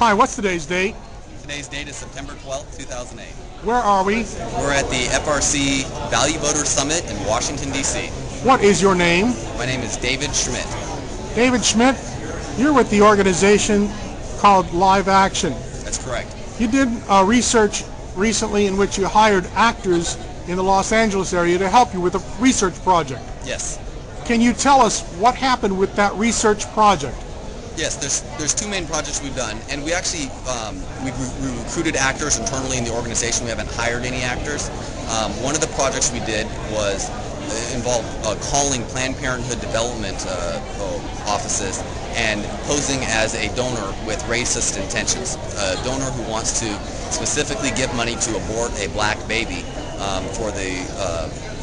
Hi, what's today's date? Today's date is September 12th, 2008. Where are we? We're at the FRC Value Voters Summit in Washington, D.C. What is your name? My name is David Schmidt. David Schmidt, you're with the organization called Live Action. That's correct. You did research recently in which you hired actors in the Los Angeles area to help you with a research project. Yes. Can you tell us what happened with that research project? Yes, there's two main projects we've done, and we actually we recruited actors internally in the organization. We haven't hired any actors. One of the projects we did was involved calling Planned Parenthood development offices and posing as a donor with racist intentions. A donor who wants to specifically give money to abort a black baby for the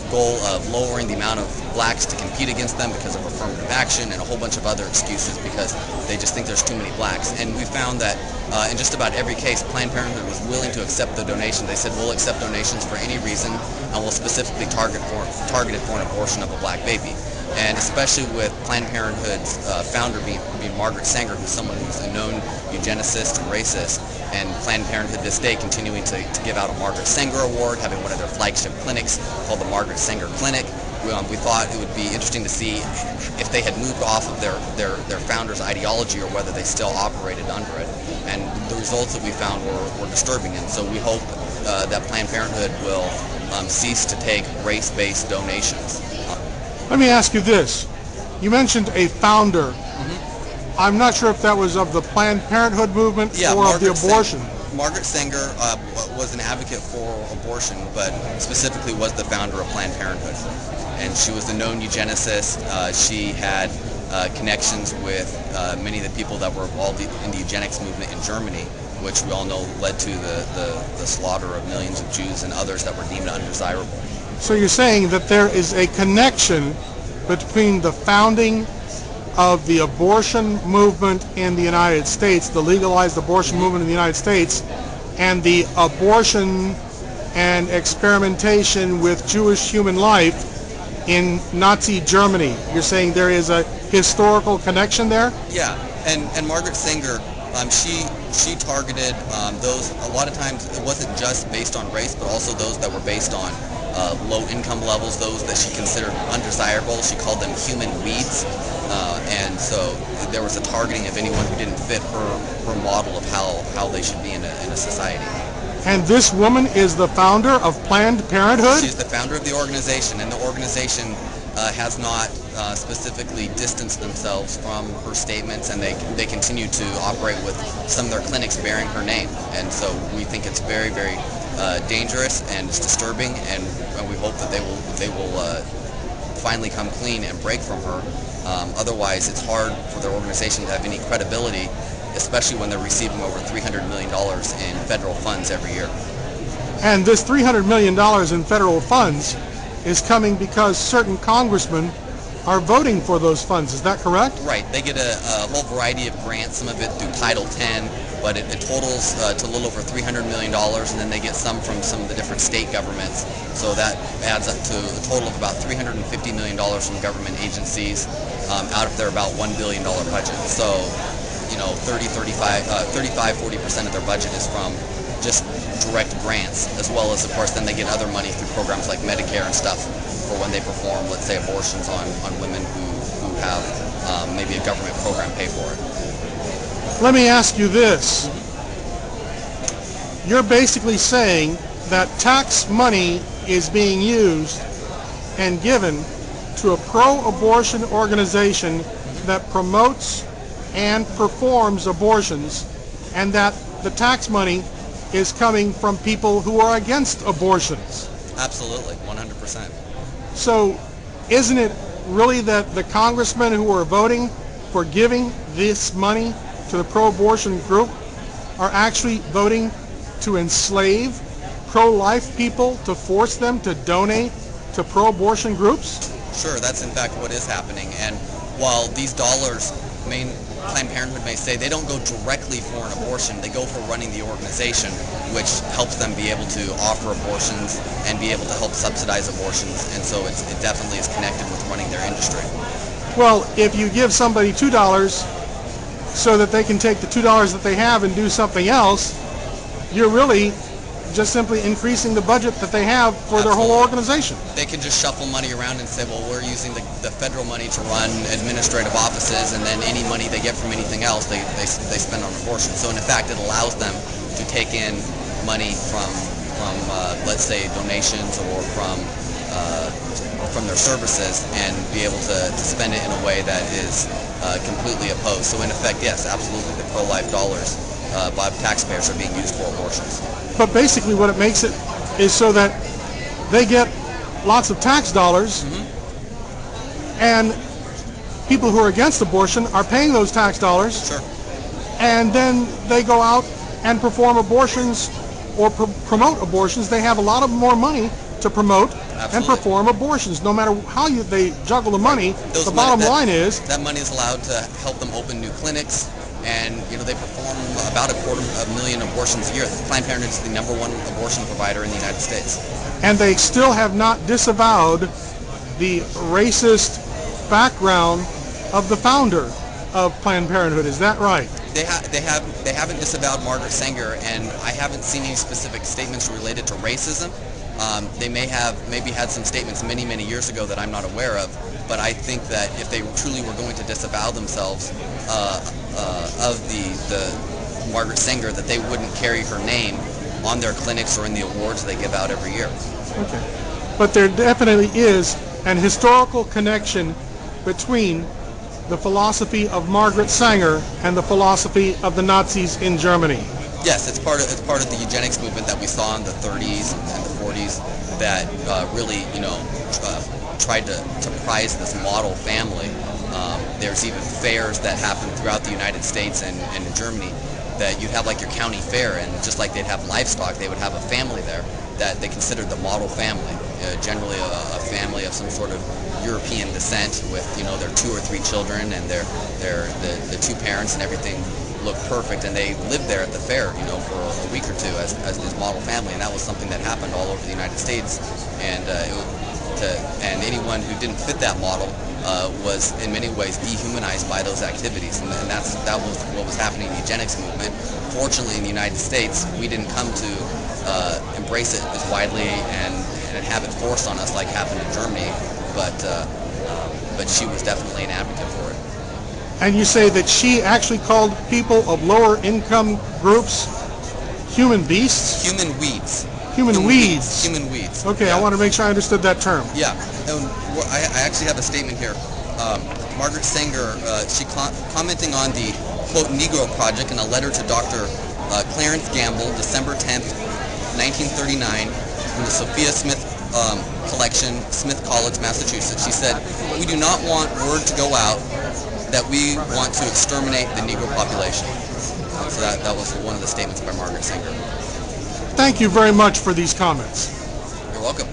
goal of lowering the amount of blacks to compete against them because of affirmative action and a whole bunch of other excuses because they just think there's too many blacks. And we found that in just about every case, Planned Parenthood was willing to accept the donation. They said, we'll accept donations for any reason, and we'll specifically target it for an abortion of a black baby. And especially with Planned Parenthood's founder being Margaret Sanger, who's someone who's a known eugenicist and racist, and Planned Parenthood this day continuing to give out a Margaret Sanger Award, having one of their flagship clinics called the Margaret Sanger Clinic. We thought it would be interesting to see if they had moved off of their founder's ideology or whether they still operated under it. And the results that we found were disturbing, and so we hope that Planned Parenthood will cease to take race-based donations. Let me ask you this. You mentioned a founder. I'm not sure if that was of the Planned Parenthood movement or of the abortion. Margaret Sanger was an advocate for abortion, but specifically was the founder of Planned Parenthood. And she was a known eugenicist. She had connections with many of the people that were involved in the eugenics movement in Germany, which we all know led to the slaughter of millions of Jews and others that were deemed undesirable. So you're saying that there is a connection between the founding of the abortion movement in the United States, the legalized abortion movement in the United States, and the abortion and experimentation with Jewish human life in Nazi Germany. You're saying there is a historical connection there? Yeah, and Margaret Sanger, she targeted those, a lot of times it wasn't just based on race, but also those that were based on low income levels, those that she considered undesirable. She called them human weeds. And so there was a targeting of anyone who didn't fit her model of how they should be in a society. And this woman is the founder of Planned Parenthood? She's the founder of the organization, and the organization has not specifically distanced themselves from her statements, and they continue to operate with some of their clinics bearing her name. And so we think it's very, very dangerous, and it's disturbing, and we hope that they will finally come clean and break from her. Otherwise, it's hard for their organization to have any credibility, especially when they're receiving over $300 million in federal funds every year. And this $300 million in federal funds is coming because certain congressmen are voting for those funds. Is that correct? Right. They get a whole variety of grants, some of it through Title X, but it totals to a little over $300 million, and then they get some from some of the different state governments. So that adds up to a total of about $350 million from government agencies out of their about $1 billion budget. So, 35-40% of their budget is from just direct grants, as well as, of course, then they get other money through programs like Medicare and stuff for when they perform, let's say, abortions on women who have maybe a government program pay for it. Let me ask you this. You're basically saying that tax money is being used and given to a pro-abortion organization that promotes and performs abortions, and that the tax money is coming from people who are against abortions. Absolutely, 100%. So isn't it really that the congressmen who are voting for giving this money to the pro-abortion group are actually voting to enslave pro-life people, to force them to donate to pro-abortion groups? Sure, that's in fact what is happening. And while these dollars, Planned Parenthood may say they don't go directly for an abortion, they go for running the organization, which helps them be able to offer abortions and be able to help subsidize abortions. And so it definitely is connected with running their industry. Well, if you give somebody $2 so that they can take the $2 that they have and do something else, you're really just simply increasing the budget that they have for their whole organization. They can just shuffle money around and say, well, we're using the federal money to run administrative offices, and then any money they get from anything else they spend on abortion. So in fact, it allows them to take in money from let's say donations or from their services and be able to spend it in a way that is completely opposed. So in effect, yes, absolutely, the pro-life dollars by taxpayers are being used for abortions. But basically what it makes it is so that they get lots of tax dollars, and people who are against abortion are paying those tax dollars, Sure. and then they go out and perform abortions or promote abortions. They have a lot of more money to promote and perform abortions. No matter how they juggle the money, the bottom line is that money is allowed to help them open new clinics, and they perform about 250,000 abortions a year. Planned Parenthood is the #1 abortion provider in the United States. And they still have not disavowed the racist background of the founder of Planned Parenthood. Is that right? They haven't disavowed Margaret Sanger, and I haven't seen any specific statements related to racism. They maybe had some statements many years ago that I'm not aware of, but I think that if they truly were going to disavow themselves of the Margaret Sanger, that they wouldn't carry her name on their clinics or in the awards they give out every year. Okay. But there definitely is an historical connection between the philosophy of Margaret Sanger and the philosophy of the Nazis in Germany. Yes, it's part of the eugenics movement that we saw in the 30s and the 40s that really, tried to prize this model family. There's even fairs that happen throughout the United States and in Germany that you'd have like your county fair, and just like they'd have livestock, they would have a family there that they considered the model family, generally a family of some sort of European descent with their 2 or 3 children, and the 2 parents and everything looked perfect, and they lived there at the fair for a week or two as this model family, and that was something that happened all over the United States, and anyone who didn't fit that model was in many ways dehumanized by those activities, and that was what was happening in the eugenics movement. Fortunately, in the United States, we didn't come to embrace it as widely and have it forced on us like happened in Germany, but she was definitely an advocate for it. And you say that she actually called people of lower income groups human beasts? Human weeds. Human weeds. Human weeds. Okay, yeah. I want to make sure I understood that term. Yeah, and I actually have a statement here. Margaret Sanger, she commenting on the, quote, Negro Project in a letter to Dr. Clarence Gamble, December 10th, 1939, from the Sophia Smith collection, Smith College, Massachusetts. She said, "We do not want word to go out that we want to exterminate the Negro population." So that was one of the statements by Margaret Sanger. Thank you very much for these comments. You're welcome.